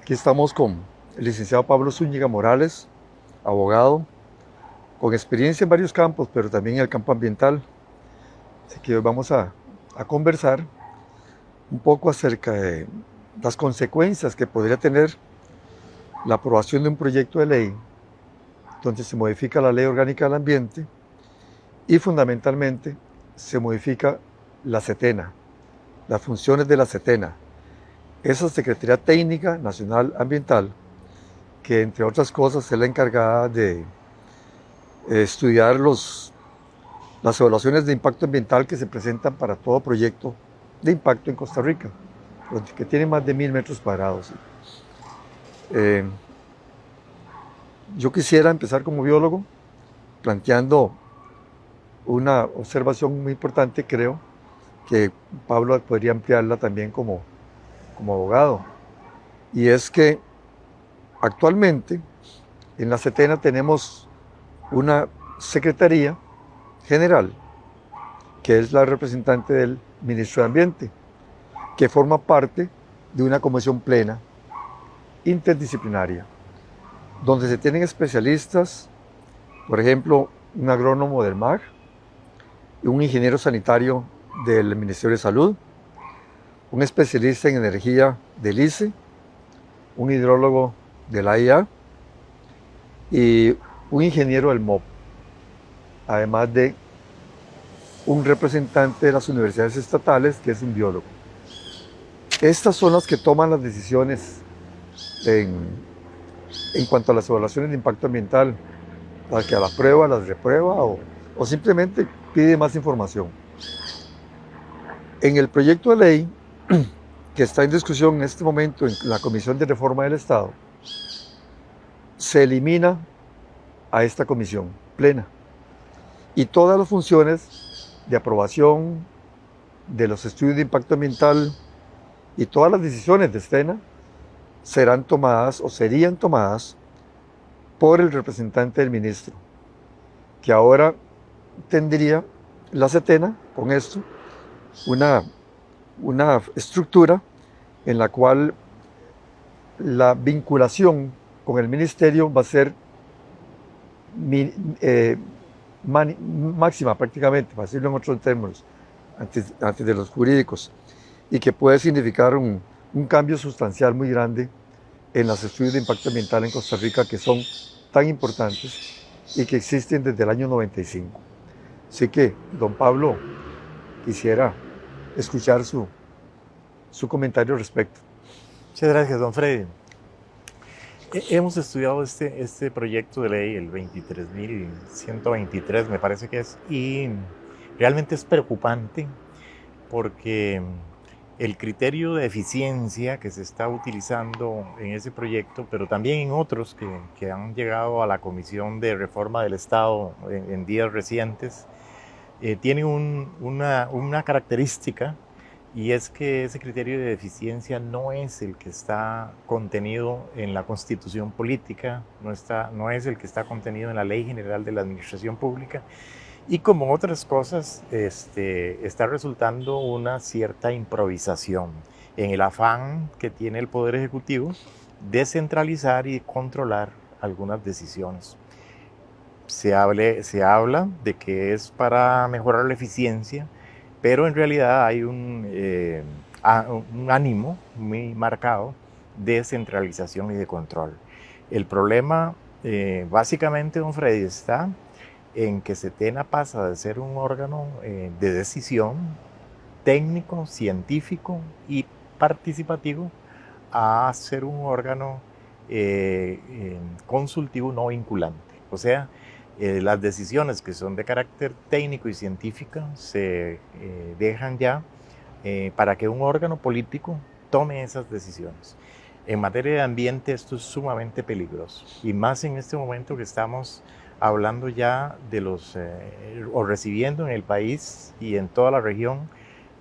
Aquí estamos con el licenciado Pablo Zúñiga Morales, abogado, con experiencia en varios campos, pero también en el campo ambiental. Así que hoy vamos a conversar un poco acerca de las consecuencias que podría tener la aprobación de un proyecto de ley donde se modifica la Ley Orgánica del Ambiente y fundamentalmente se modifica la SETENA, las funciones de la SETENA, esa Secretaría Técnica Nacional Ambiental, que entre otras cosas es la encargada de estudiar las evaluaciones de impacto ambiental que se presentan para todo proyecto de impacto en Costa Rica, que tiene más de 1000 metros cuadrados. Eh, yo quisiera empezar como biólogo planteando una observación muy importante, creo, que Pablo podría ampliarla también como abogado, y es que actualmente en la SETENA tenemos una Secretaría General, que es la representante del Ministro de Ambiente, que forma parte de una comisión plena interdisciplinaria, donde se tienen especialistas, por ejemplo, un agrónomo del MAG, un ingeniero sanitario del Ministerio de Salud, un especialista en energía del ICE, un hidrólogo de la IA y un ingeniero del MOP, además de un representante de las universidades estatales, que es un biólogo. Estas son las que toman las decisiones en cuanto a las evaluaciones de impacto ambiental, la que las aprueba, las reprueba o simplemente pide más información. En el proyecto de ley que está en discusión en este momento en la Comisión de Reforma del Estado, se elimina a esta comisión plena y todas las funciones de aprobación de los estudios de impacto ambiental y todas las decisiones de SETENA serán tomadas o serían tomadas por el representante del ministro, que ahora tendría la SETENA con esto una estructura en la cual la vinculación con el ministerio va a ser máxima prácticamente, para decirlo en otros términos, antes de los jurídicos, y que puede significar un cambio sustancial muy grande en los estudios de impacto ambiental en Costa Rica, que son tan importantes y que existen desde el año 95. Así que, don Pablo, quisiera escuchar su comentario al respecto. Muchas gracias, don Freddy. Hemos estudiado este proyecto de ley, el 23.123 me parece que es, y realmente es preocupante porque el criterio de eficiencia que se está utilizando en ese proyecto, pero también en otros que han llegado a la Comisión de Reforma del Estado en días recientes, tiene una característica, y es que ese criterio de eficiencia no es el que está contenido en la Constitución Política, no es el que está contenido en la Ley General de la Administración Pública, y como otras cosas, está resultando una cierta improvisación en el afán que tiene el Poder Ejecutivo de centralizar y controlar algunas decisiones. Se habla de que es para mejorar la eficiencia, pero en realidad hay un ánimo muy marcado de centralización y de control. El problema, básicamente, don Freddy, está en que SETENA pasa de ser un órgano de decisión técnico, científico y participativo a ser un órgano consultivo no vinculante. O sea, las decisiones que son de carácter técnico y científico se dejan ya para que un órgano político tome esas decisiones. En materia de ambiente esto es sumamente peligroso, y más en este momento que estamos hablando ya de o recibiendo en el país y en toda la región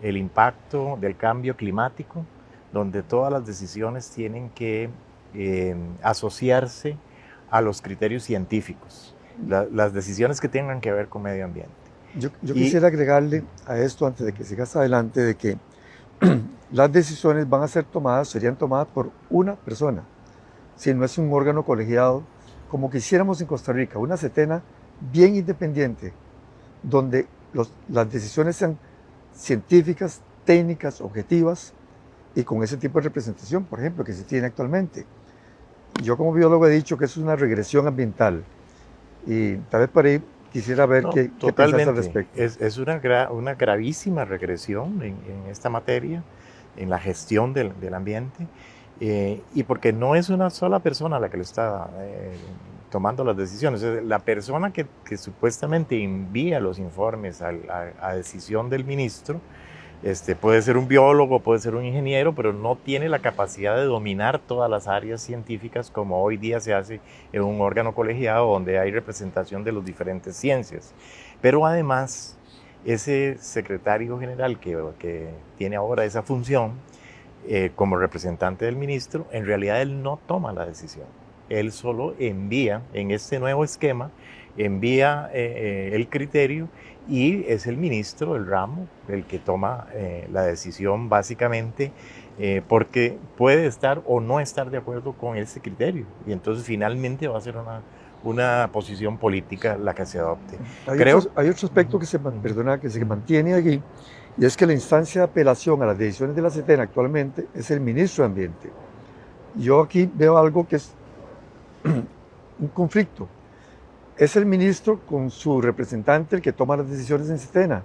el impacto del cambio climático, donde todas las decisiones tienen que asociarse a los criterios científicos, las decisiones que tengan que ver con medio ambiente. Yo quisiera agregarle a esto, antes de que sigas adelante, de que las decisiones serían tomadas por una persona, sino es un órgano colegiado, como quisiéramos en Costa Rica, una CETENA bien independiente, donde las decisiones sean científicas, técnicas, objetivas, y con ese tipo de representación, por ejemplo, que se tiene actualmente. Yo como biólogo he dicho que es una regresión ambiental, y tal vez por ahí quisiera ver No, qué pensás al totalmente. respecto. Es una gravísima regresión en esta materia, en la gestión del ambiente, y porque no es una sola persona la que lo está tomando las decisiones. Es la persona que supuestamente envía los informes a decisión del ministro. Puede ser un biólogo, puede ser un ingeniero, pero no tiene la capacidad de dominar todas las áreas científicas como hoy día se hace en un órgano colegiado donde hay representación de las diferentes ciencias. Pero además, ese secretario general que tiene ahora esa función como representante del ministro, en realidad él no toma la decisión. Él solo envía en este nuevo esquema, envía el criterio y es el ministro del ramo el que toma la decisión básicamente porque puede estar o no estar de acuerdo con ese criterio y entonces finalmente va a ser una posición política la que se adopte. Hay otro aspecto que perdona, que se mantiene allí, y es que la instancia de apelación a las decisiones de la CETENA actualmente es el ministro de Ambiente. Yo aquí veo algo que es un conflicto. Es el ministro con su representante el que toma las decisiones en CETENA,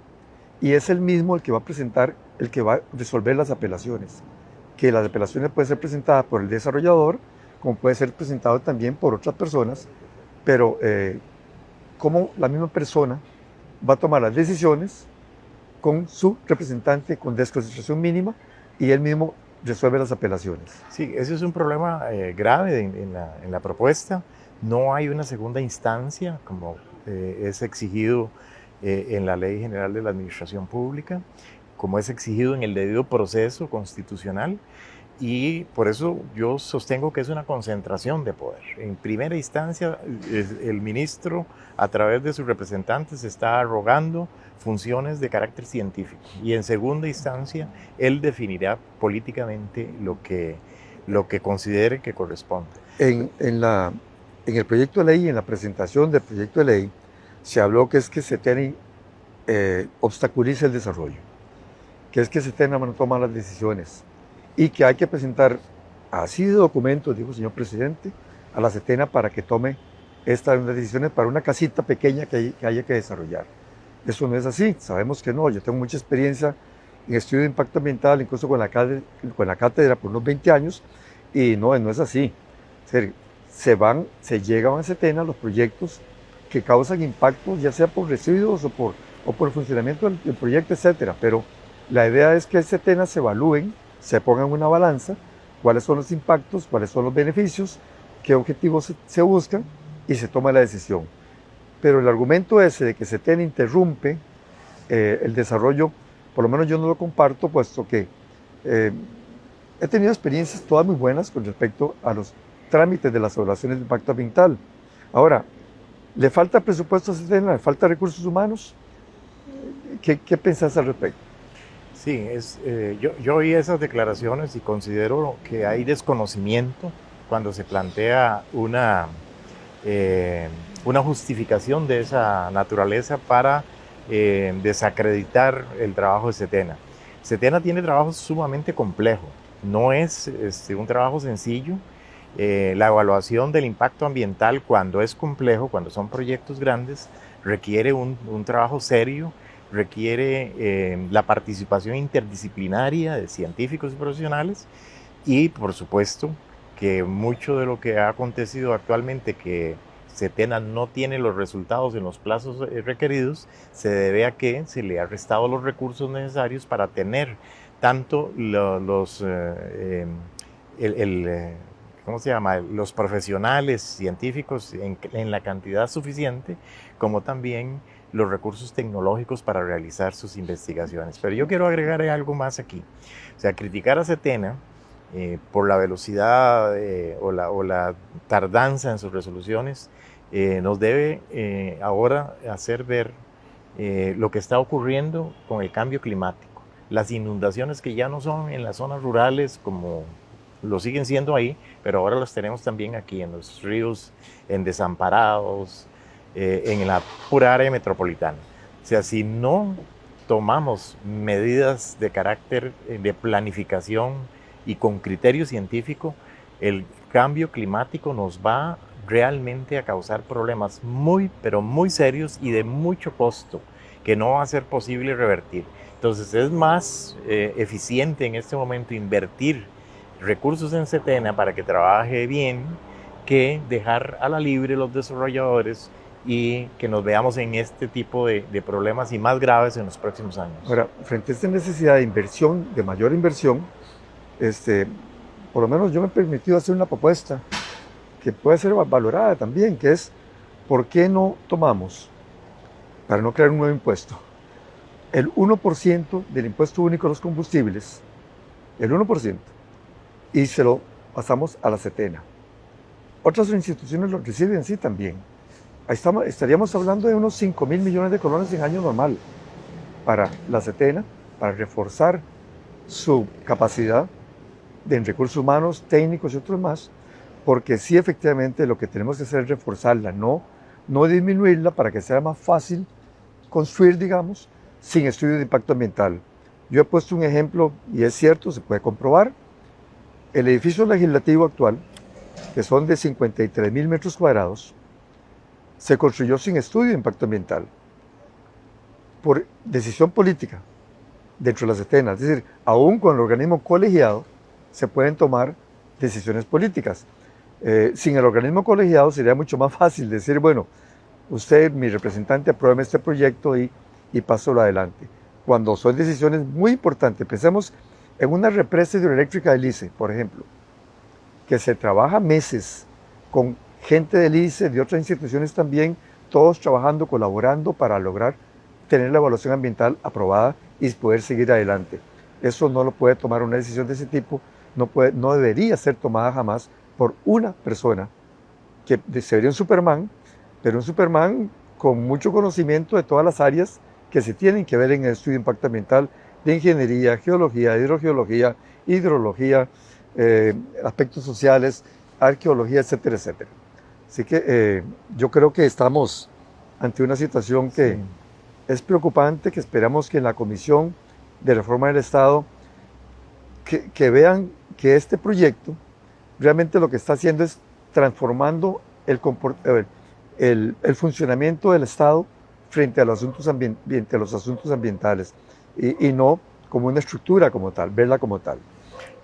y es el mismo el que va a presentar, el que va a resolver las apelaciones. Que las apelaciones pueden ser presentadas por el desarrollador, como puede ser presentado también por otras personas, pero cómo la misma persona va a tomar las decisiones con su representante con desconcentración mínima y él mismo resuelve las apelaciones. Sí, ese es un problema grave en la propuesta. No hay una segunda instancia como es exigido en la Ley General de la Administración Pública, como es exigido en el debido proceso constitucional. Y por eso yo sostengo que es una concentración de poder. En primera instancia, el ministro, a través de sus representantes, está arrogando funciones de carácter científico. Y en segunda instancia, él definirá políticamente lo que considere que corresponde. En el proyecto de ley, en la presentación del proyecto de ley, se habló que es que CETENA obstaculiza el desarrollo, que es que CETENA no toma las decisiones, y que hay que presentar así de documentos, dijo el señor presidente, a la CETENA para que tome estas decisiones para una casita pequeña que haya que desarrollar. Eso no es así, sabemos que no. Yo tengo mucha experiencia en estudio de impacto ambiental, incluso con la cátedra por unos 20 años, y no es así. Se llegan a CETENA los proyectos que causan impactos, ya sea por residuos o por el funcionamiento del proyecto, etcétera. Pero la idea es que el CETENA se evalúen, se pongan en una balanza, cuáles son los impactos, cuáles son los beneficios, qué objetivos se buscan y se toma la decisión. Pero el argumento ese de que CETENA interrumpe el desarrollo, por lo menos yo no lo comparto, puesto que he tenido experiencias todas muy buenas con respecto a los trámites de las evaluaciones de impacto ambiental. Ahora, ¿le falta presupuesto a CETENA? ¿Le falta recursos humanos? ¿Qué pensás al respecto? Sí, yo oí esas declaraciones y considero que hay desconocimiento cuando se plantea una justificación de esa naturaleza para desacreditar el trabajo de CETENA. CETENA tiene trabajo sumamente complejo, no es un trabajo sencillo. La evaluación del impacto ambiental cuando es complejo, cuando son proyectos grandes, requiere un trabajo serio, requiere la participación interdisciplinaria de científicos y profesionales y por supuesto que mucho de lo que ha acontecido actualmente que CETENA no tiene los resultados en los plazos requeridos se debe a que se le ha restado los recursos necesarios para tener tanto ¿cómo se llama? Los profesionales científicos en la cantidad suficiente como también los recursos tecnológicos para realizar sus investigaciones. Pero yo quiero agregar algo más aquí. O sea, criticar a CETENA por la velocidad o la tardanza en sus resoluciones nos debe ahora hacer ver lo que está ocurriendo con el cambio climático. Las inundaciones que ya no son en las zonas rurales como lo siguen siendo ahí, pero ahora los tenemos también aquí en los ríos, en desamparados, en la pura área metropolitana. O sea, si no tomamos medidas de carácter de planificación y con criterio científico, el cambio climático nos va realmente a causar problemas muy, pero muy serios y de mucho costo, que no va a ser posible revertir. Entonces es más eficiente en este momento invertir recursos en Setena para que trabaje bien que dejar a la libre los desarrolladores y que nos veamos en este tipo de problemas y más graves en los próximos años. Ahora, frente a esta necesidad de inversión, de mayor inversión, por lo menos yo me he permitido hacer una propuesta que puede ser valorada también, que es, ¿por qué no tomamos, para no crear un nuevo impuesto, el 1% del impuesto único a los combustibles, el 1%, y se lo pasamos a la Setena? Otras instituciones lo reciben sí también. Ahí estaríamos hablando de unos 5.000 millones de colones en año normal para la Setena, para reforzar su capacidad en recursos humanos, técnicos y otros más, porque sí, efectivamente, lo que tenemos que hacer es reforzarla, no disminuirla, para que sea más fácil construir, digamos, sin estudio de impacto ambiental. Yo he puesto un ejemplo, y es cierto, se puede comprobar. El edificio legislativo actual, que son de 53.000 metros cuadrados, se construyó sin estudio de impacto ambiental, por decisión política dentro de la Setena. Es decir, aún con el organismo colegiado se pueden tomar decisiones políticas. Sin el organismo colegiado sería mucho más fácil decir, bueno, usted, mi representante, apruebe este proyecto y pásalo adelante. Cuando son decisiones muy importantes, pensemos en una represa hidroeléctrica del ICE, por ejemplo, que se trabaja meses con gente del ICE, de otras instituciones también, todos trabajando, colaborando para lograr tener la evaluación ambiental aprobada y poder seguir adelante. Eso no lo puede tomar una decisión de ese tipo, no debería ser tomada jamás por una persona, que sería un Superman, pero un Superman con mucho conocimiento de todas las áreas que se tienen que ver en el estudio de impacto ambiental, de ingeniería, geología, hidrogeología, hidrología, aspectos sociales, arqueología, etcétera, etcétera. Así que yo creo que estamos ante una situación que es preocupante, que esperamos que en la Comisión de Reforma del Estado que vean que este proyecto realmente lo que está haciendo es transformando el funcionamiento del Estado frente a los asuntos ambientales y no como una estructura como tal, verla como tal.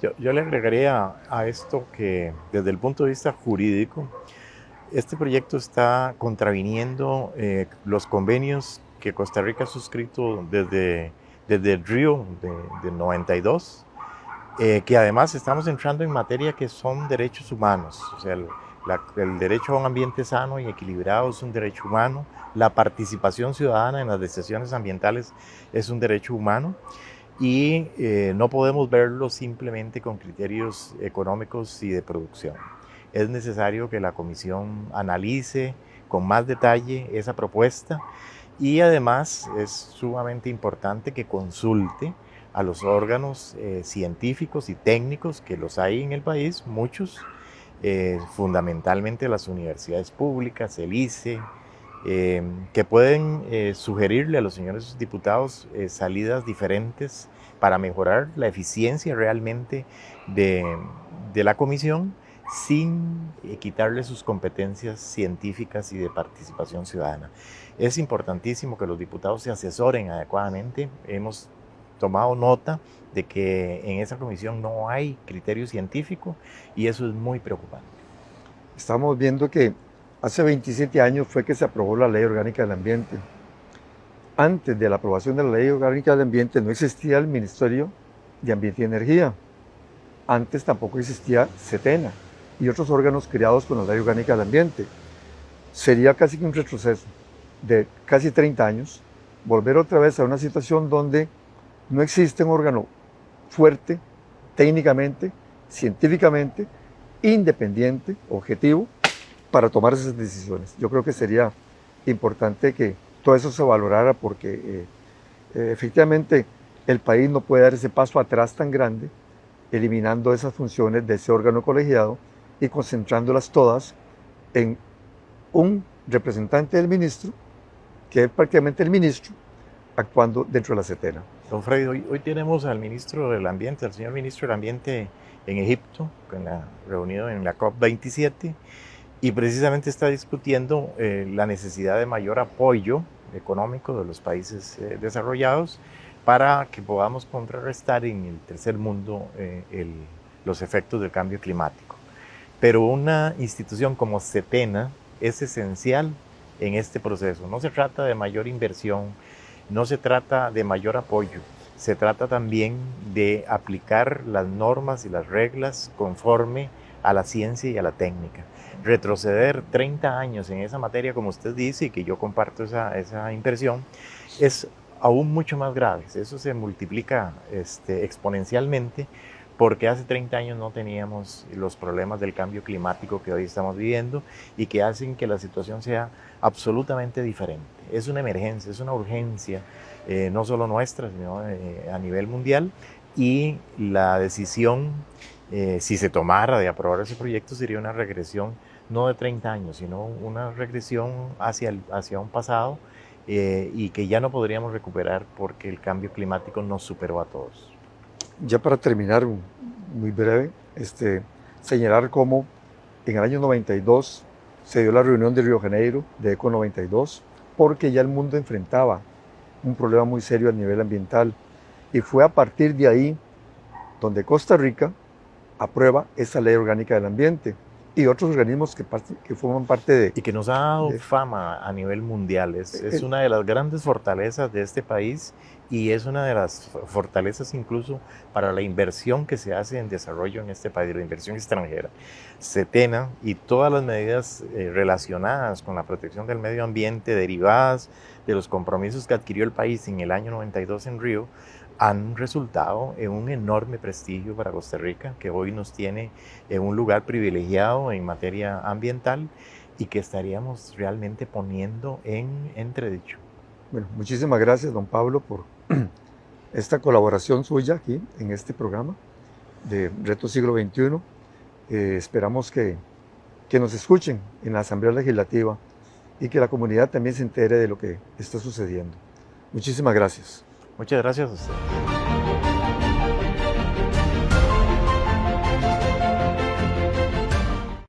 Yo le agregaría a esto que desde el punto de vista jurídico, este proyecto está contraviniendo los convenios que Costa Rica ha suscrito desde el Río de 92, que además estamos entrando en materia que son derechos humanos. O sea, el derecho a un ambiente sano y equilibrado es un derecho humano, la participación ciudadana en las decisiones ambientales es un derecho humano, y no podemos verlo simplemente con criterios económicos y de producción. Es necesario que la Comisión analice con más detalle esa propuesta, y además es sumamente importante que consulte a los órganos científicos y técnicos, que los hay en el país, muchos, fundamentalmente las universidades públicas, el ICE, que pueden sugerirle a los señores diputados salidas diferentes para mejorar la eficiencia realmente de la comisión, sin quitarle sus competencias científicas y de participación ciudadana. Es importantísimo que los diputados se asesoren adecuadamente. Hemos tomado nota de que en esa comisión no hay criterio científico, y eso es muy preocupante. Estamos viendo que hace 27 años fue que se aprobó la Ley Orgánica del Ambiente. Antes de la aprobación de la Ley Orgánica del Ambiente no existía el Ministerio de Ambiente y Energía. Antes tampoco existía Setena y otros órganos creados con la Ley Orgánica del Ambiente. Sería casi que un retroceso de casi 30 años volver otra vez a una situación donde no existe un órgano fuerte, técnicamente, científicamente, independiente, objetivo, para tomar esas decisiones. Yo creo que sería importante que todo eso se valorara, porque efectivamente el país no puede dar ese paso atrás tan grande eliminando esas funciones de ese órgano colegiado y concentrándolas todas en un representante del ministro, que es prácticamente el ministro, actuando dentro de la CETENA. Don Freddy, hoy tenemos al ministro del Ambiente, al señor ministro del Ambiente en Egipto, reunido en la COP27, y precisamente está discutiendo la necesidad de mayor apoyo económico de los países desarrollados para que podamos contrarrestar en el tercer mundo los efectos del cambio climático. Pero una institución como CETENA es esencial en este proceso. No se trata de mayor inversión, no se trata de mayor apoyo, se trata también de aplicar las normas y las reglas conforme a la ciencia y a la técnica. Retroceder 30 años en esa materia, como usted dice, y que yo comparto esa impresión, es aún mucho más grave. Eso se multiplica exponencialmente, porque hace 30 años no teníamos los problemas del cambio climático que hoy estamos viviendo y que hacen que la situación sea absolutamente diferente. Es una emergencia, es una urgencia, no solo nuestra, sino a nivel mundial, y la decisión, si se tomara de aprobar ese proyecto, sería una regresión no de 30 años, sino una regresión hacia un pasado y que ya no podríamos recuperar porque el cambio climático nos superó a todos. Ya para terminar, muy breve, señalar cómo en el año 92 se dio la reunión de Río Janeiro de ECO 92, porque ya el mundo enfrentaba un problema muy serio a nivel ambiental, y fue a partir de ahí donde Costa Rica aprueba esa ley orgánica del ambiente y otros organismos que forman parte de... Y que nos ha dado fama a nivel mundial. Es una de las grandes fortalezas de este país y es una de las fortalezas incluso para la inversión que se hace en desarrollo en este país, la inversión extranjera. CETENA y todas las medidas relacionadas con la protección del medio ambiente, derivadas de los compromisos que adquirió el país en el año 92 en Río, han resultado en un enorme prestigio para Costa Rica, que hoy nos tiene en un lugar privilegiado en materia ambiental y que estaríamos realmente poniendo en entredicho. Bueno, muchísimas gracias, don Pablo, por esta colaboración suya aquí en este programa de Reto Siglo XXI. Esperamos que nos escuchen en la Asamblea Legislativa y que la comunidad también se entere de lo que está sucediendo. Muchísimas gracias. Muchas gracias a usted.